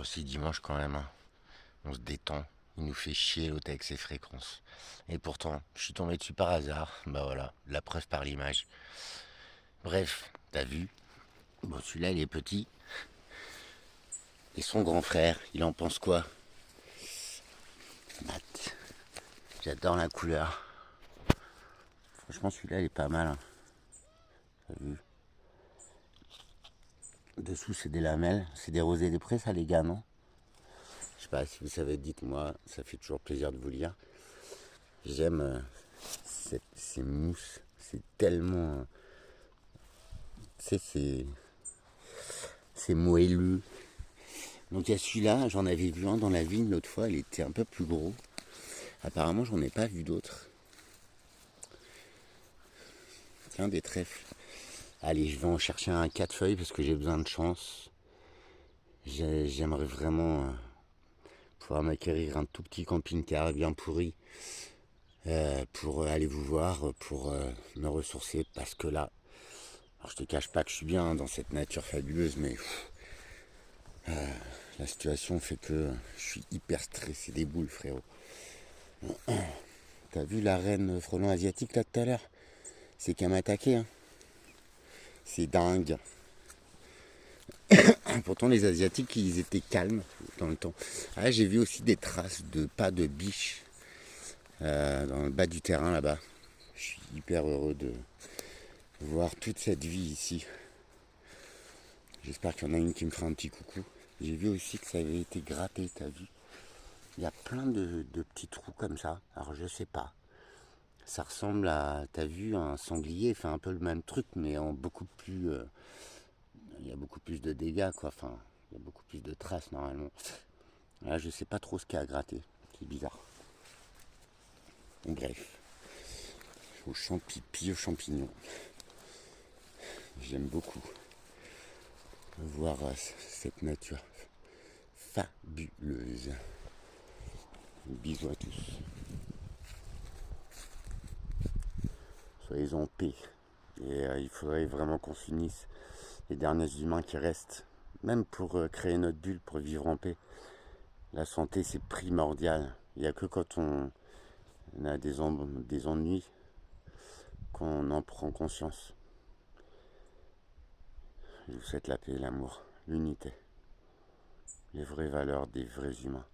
Bon, c'est dimanche quand même, hein. On se détend. Il nous fait chier l'autre avec ses fréquences. Et pourtant, je suis tombé dessus par hasard. Bah voilà, la preuve par l'image. Bref, t'as vu? Bon, celui-là, il est petit. Et son grand frère, il en pense quoi? Mat. J'adore la couleur. Franchement, celui-là, il est pas mal, hein. T'as vu? Dessous, c'est des lamelles. C'est des rosés des prés, ça, les gars, non? Je sais pas si vous savez, dites-moi. Ça fait toujours plaisir de vous lire. J'aime ces mousses. C'est tellement. Tu sais, c'est moelleux. Donc il y a celui-là, j'en avais vu un dans la vigne l'autre fois, il était un peu plus gros. Apparemment, j'en ai pas vu d'autres. Tiens, des trèfles. Allez, je vais en chercher un 4 feuilles parce que j'ai besoin de chance. J'aimerais vraiment pouvoir m'acquérir un tout petit camping-car bien pourri pour aller vous voir, pour me ressourcer parce que là, alors je te cache pas que je suis bien dans cette nature fabuleuse, mais la situation fait que je suis hyper stressé des boules, frérot. T'as vu la reine frelon asiatique là tout à l'heure? C'est qu'elle m'a attaqué, hein. C'est dingue. Pourtant les asiatiques ils étaient calmes dans le temps. Ah, j'ai vu aussi des traces de pas de biches dans le bas du terrain là-bas. Je suis hyper heureux de voir toute cette vie ici. J'espère qu'il y en a une qui me fera un petit coucou. J'ai vu aussi que ça avait été gratté, t'as vu? Il y a plein de petits trous comme ça. Alors je sais pas. Ça ressemble à, t'as vu, un sanglier fait un peu le même truc, mais en beaucoup plus. Il y a beaucoup plus de dégâts, quoi. Enfin, il y a beaucoup plus de traces normalement. Là, je sais pas trop ce qu'il y a à gratter. C'est bizarre. Bon, bref. Aux champignons, aux champignons. J'aime beaucoup voir cette nature fabuleuse. Bisous à tous. Soyez en paix. Et il faudrait vraiment qu'on finisse les derniers humains qui restent. Même pour créer notre bulle, pour vivre en paix. La santé, c'est primordial. Il n'y a que quand on a des ennuis qu'on en prend conscience. Je vous souhaite la paix, l'amour, l'unité, les vraies valeurs des vrais humains.